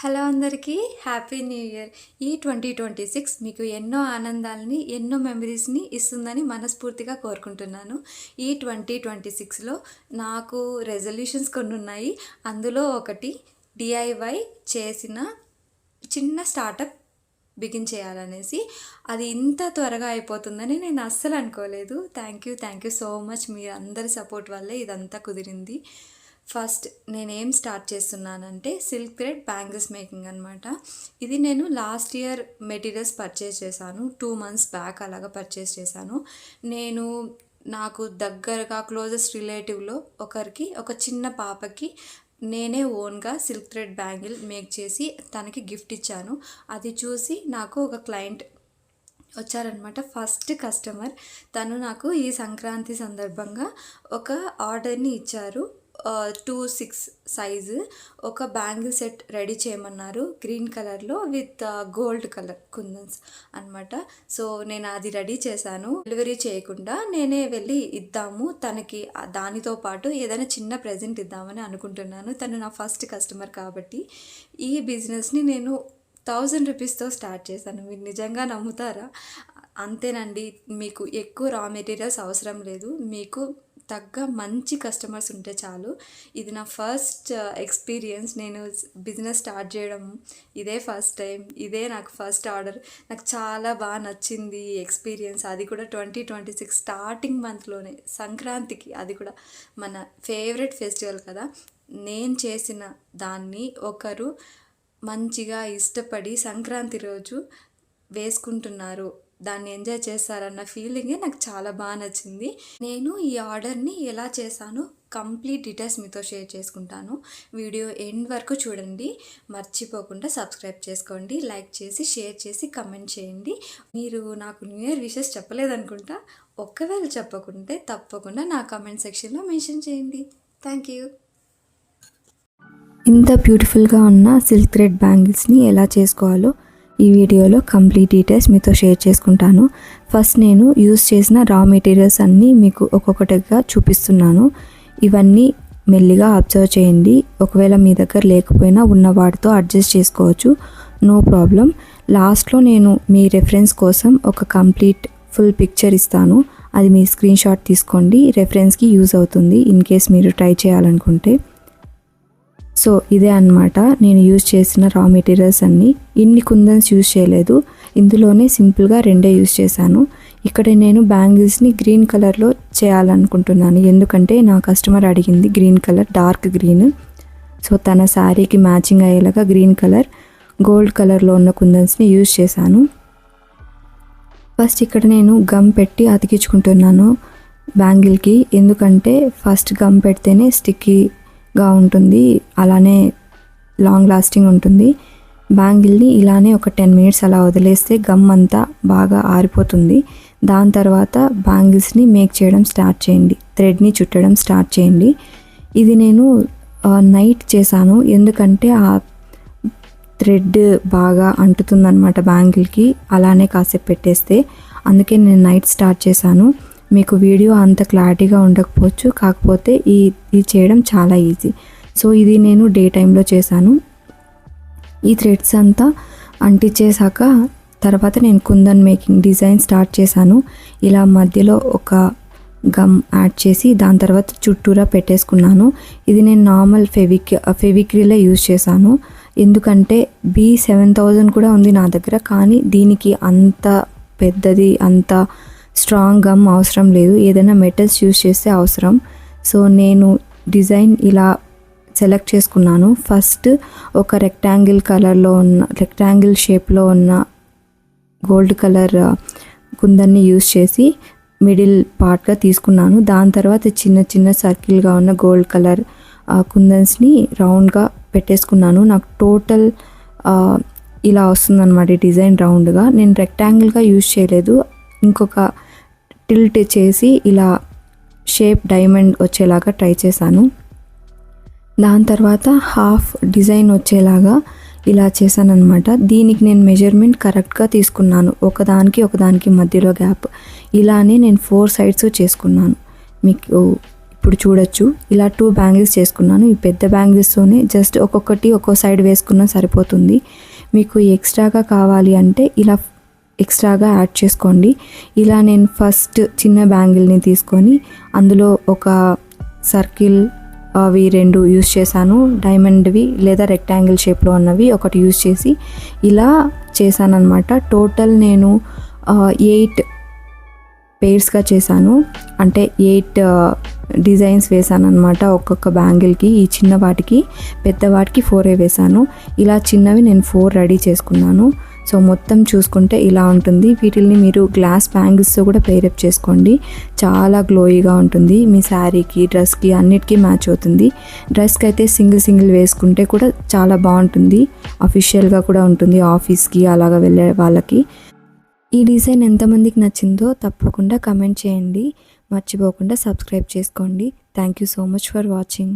Hello అందరికీ happy new year. ఈ 2026 మీకు ఎన్నో ఆనందాలని, ఎన్నో మెమరీస్‌ని ఇస్తుందని మనస్ఫూర్తిగా కోరుకుంటున్నాను. ఈ 2026లో నాకు రెజల్యూషన్స్ కొన్నున్నాయి. అందులో ఒకటి డీఐవై చేసిన చిన్న స్టార్టప్ బిగిన్ చేయాలనేసి. అది ఇంత త్వరగా అయిపోతుందని నేను అస్సలు అనుకోలేదు. Thank you so much. మీ అందరి సపోర్ట్ వల్లే ఇదంతా కుదిరింది. ఫస్ట్ నేనేం స్టార్ట్ చేస్తున్నానంటే సిల్క్ థ్రెడ్ బ్యాంగిల్స్ మేకింగ్ అనమాట. ఇది నేను లాస్ట్ ఇయర్ మెటీరియల్స్ పర్చేస్ చేశాను. 2 months బ్యాక్ అలాగా పర్చేస్ చేశాను. నేను నాకు దగ్గరగా క్లోజెస్ట్ రిలేటివ్లో ఒకరికి, ఒక చిన్న పాపకి నేనే ఓన్గా సిల్క్ థ్రెడ్ బ్యాంగిల్ మేక్ చేసి తనకి గిఫ్ట్ ఇచ్చాను. అది చూసి నాకు ఒక క్లయింట్ వచ్చారనమాట. ఫస్ట్ కస్టమర్ తను నాకు ఈ సంక్రాంతి సందర్భంగా ఒక ఆర్డర్ని ఇచ్చారు. 2-6 సైజు ఒక బ్యాంగిల్ సెట్ రెడీ చేయమన్నారు. గ్రీన్ కలర్లో విత్ గోల్డ్ కలర్ కుందన్స్ అనమాట. సో నేను అది రెడీ చేశాను. డెలివరీ చేయకుండా నేనే వెళ్ళి ఇద్దాము తనకి, దానితో పాటు ఏదైనా చిన్న ప్రెజెంట్ ఇద్దామని అనుకుంటున్నాను. తను నా ఫస్ట్ కస్టమర్ కాబట్టి. ఈ బిజినెస్ని నేను 1000 రూపీస్తో స్టార్ట్ చేశాను. మీరు నిజంగా నమ్ముతారా? అంతేనండి. మీకు ఎక్కువ రా మెటీరియల్స్ అవసరం లేదు. మీకు తగ్గ మంచి కస్టమర్స్ ఉంటే చాలు. ఇది నా ఫస్ట్ ఎక్స్పీరియన్స్. నేను బిజినెస్ స్టార్ట్ చేయడం ఇదే ఫస్ట్ టైం. ఇదే నాకు ఫస్ట్ ఆర్డర్. నాకు చాలా బాగా నచ్చింది ఈ ఎక్స్పీరియన్స్. అది కూడా 2026 స్టార్టింగ్ మంత్లోనే, సంక్రాంతికి. అది కూడా మన ఫేవరెట్ ఫెస్టివల్ కదా. నేను చేసిన దాన్ని ఒకరు మంచిగా ఇష్టపడి సంక్రాంతి రోజు వేసుకుంటున్నారు, దాన్ని ఎంజాయ్ చేస్తారన్న ఫీలింగే నాకు చాలా బాగా నచ్చింది. నేను ఈ ఆర్డర్ని ఎలా చేశానో కంప్లీట్ డీటెయిల్స్ మీతో షేర్ చేసుకుంటాను. వీడియో ఎండ్ వరకు చూడండి. మర్చిపోకుండా సబ్స్క్రైబ్ చేసుకోండి, లైక్ చేసి, షేర్ చేసి, కమెంట్ చేయండి. మీరు నాకు న్యూ ఇయర్ విషెస్ చెప్పలేదనుకుంటా. ఒకవేళ చెప్పకుంటే తప్పకుండా నా కమెంట్ సెక్షన్లో మెన్షన్ చేయండి. Thank you. ఇంత బ్యూటిఫుల్గా ఉన్న సిల్క్ థ్రెడ్ బ్యాంగిల్స్ని ఎలా చేసుకోవాలో ఈ వీడియోలో కంప్లీట్ డీటెయిల్స్ మీతో షేర్ చేసుకుంటాను. ఫస్ట్ నేను యూస్ చేసిన రా మెటీరియల్స్ అన్నీ మీకు ఒక్కొక్కటిగా చూపిస్తున్నాను. ఇవన్నీ మెల్లిగా అబ్జర్వ్ చేయండి. ఒకవేళ మీ దగ్గర లేకపోయినా ఉన్న వాటితో అడ్జస్ట్ చేసుకోవచ్చు, నో ప్రాబ్లం. లాస్ట్లో నేను మీ రెఫరెన్స్ కోసం ఒక కంప్లీట్ ఫుల్ పిక్చర్ ఇస్తాను. అది మీ స్క్రీన్ షాట్ తీసుకోండి. రెఫరెన్స్కి యూజ్ అవుతుంది ఇన్ కేస్ మీరు ట్రై చేయాలనుకుంటే. సో ఇదే అన్నమాట నేను యూజ్ చేసిన రా మెటీరియల్స్ అన్నీ. ఇన్ని కుందన్స్ యూజ్ చేయలేదు. ఇందులోనే సింపుల్గా 2 యూజ్ చేశాను. ఇక్కడ నేను బ్యాంగిల్స్ని గ్రీన్ కలర్లో చేయాలనుకుంటున్నాను. ఎందుకంటే నా కస్టమర్ అడిగింది green colour, dark green. So తన శారీకి మ్యాచింగ్ అయ్యేలాగా గ్రీన్ కలర్, గోల్డ్ కలర్లో ఉన్న కుందన్స్ని యూజ్ చేశాను. ఫస్ట్ ఇక్కడ నేను గమ్ పెట్టి అతికించుకుంటున్నాను బ్యాంగిల్కి. ఎందుకంటే ఫస్ట్ గమ్ పెడితేనే స్టిక్కీగా ఉంటుంది, అలానే లాంగ్ లాస్టింగ్ ఉంటుంది. బ్యాంగిల్ని ఇలానే ఒక 10 minutes అలా వదిలేస్తే గమ్ అంతా బాగా ఆరిపోతుంది. దాని తర్వాత బ్యాంగిల్స్ని మేక్ చేయడం స్టార్ట్ చేయండి, థ్రెడ్ని చుట్టడం స్టార్ట్ చేయండి. ఇది నేను నైట్ చేశాను. ఎందుకంటే ఆ థ్రెడ్ బాగా అంటుతుందన్నమాట బ్యాంగిల్కి, అలానే కాసేపు పెట్టేస్తే. అందుకే నేను నైట్ స్టార్ట్ చేశాను. మీకు వీడియో అంత క్లారిటీగా ఉండకపోవచ్చు, కాకపోతే ఇది చేయడం చాలా ఈజీ. సో ఇది నేను డే టైంలో చేశాను. ఈ థ్రెడ్స్ అంతా అంటించేసాక తర్వాత నేను కుందన్ మేకింగ్ డిజైన్ స్టార్ట్ చేశాను. ఇలా మధ్యలో ఒక గమ్ యాడ్ చేసి దాని తర్వాత చుట్టూరా పెట్టేసుకున్నాను. ఇది నేను నార్మల్ ఫెవిక్రిలే యూజ్ చేశాను. ఎందుకంటే B7000 కూడా ఉంది నా దగ్గర, కానీ దీనికి అంత పెద్దది, అంత స్ట్రాంగ్ గమ్ అవసరం లేదు. ఏదైనా మెటల్స్ యూజ్ చేస్తే అవసరం. సో నేను డిజైన్ ఇలా సెలెక్ట్ చేసుకున్నాను. ఫస్ట్ ఒక రెక్టాంగిల్ షేప్లో ఉన్న గోల్డ్ కలర్ కుందన్ని యూజ్ చేసి మిడిల్ పార్ట్గా తీసుకున్నాను. దాని తర్వాత చిన్న చిన్న సర్కిల్గా ఉన్న గోల్డ్ కలర్ కుందన్స్ని రౌండ్గా పెట్టేసుకున్నాను. నాకు టోటల్ ఇలా వస్తుందన్నమాట ఈ డిజైన్ రౌండ్గా. నేను రెక్టాంగిల్గా యూజ్ చేయలేదు, ఇంకొక టిల్ట్ చేసి ఇలా షేప్ డైమండ్ వచ్చేలాగా ట్రై చేశాను. దాని తర్వాత హాఫ్ డిజైన్ వచ్చేలాగా ఇలా చేశాను అనమాట. దీనికి నేను మెజర్మెంట్ కరెక్ట్గా తీసుకున్నాను, ఒకదానికి మధ్యలో గ్యాప్. ఇలానే నేను 4 sides చేసుకున్నాను. మీకు ఇప్పుడు చూడొచ్చు ఇలా 2 బ్యాంగిల్స్ చేసుకున్నాను. ఈ పెద్ద బ్యాంగిల్స్తోనే జస్ట్ ఒక్కొక్కటి ఒక్కో సైడ్ వేసుకున్నా సరిపోతుంది. మీకు ఎక్స్ట్రాగా కావాలి అంటే ఇలా ఎక్స్ట్రాగా యాడ్ చేసుకోండి. ఇలా నేను ఫస్ట్ చిన్న బ్యాంగిల్ని తీసుకొని అందులో ఒక సర్కిల్ అవి 2 యూస్ చేశాను. డైమండ్వి లేదా రెక్టాంగిల్ షేప్లో ఉన్నవి ఒకటి యూస్ చేసి ఇలా చేశాను అనమాట. టోటల్ నేను 8 పేర్స్గా చేశాను. అంటే 8 డిజైన్స్ వేసాను అనమాట ఒక్కొక్క బ్యాంగిల్కి. ఈ చిన్న వాటికి పెద్ద వాటికి 4 వేసాను. ఇలా చిన్నవి నేను 4 రెడీ చేసుకున్నాను. సో మొత్తం చూసుకుంటే ఇలా ఉంటుంది. వీటిల్ని మీరు గ్లాస్ బ్యాంగిల్స్తో కూడా పేరప్ చేసుకోండి. చాలా గ్లోయిగా ఉంటుంది. మీ శారీకి డ్రెస్కి అన్నిటికీ మ్యాచ్ అవుతుంది. డ్రెస్కి అయితే సింగిల్ వేసుకుంటే కూడా చాలా బాగుంటుంది. అఫీషియల్గా కూడా ఉంటుంది ఆఫీస్కి అలాగా వెళ్ళే వాళ్ళకి. ఈ డిజైన్ ఎంతమందికి నచ్చిందో తప్పకుండా కమెంట్ చేయండి. మర్చిపోకుండా సబ్స్క్రైబ్ చేసుకోండి. Thank you so much for watching.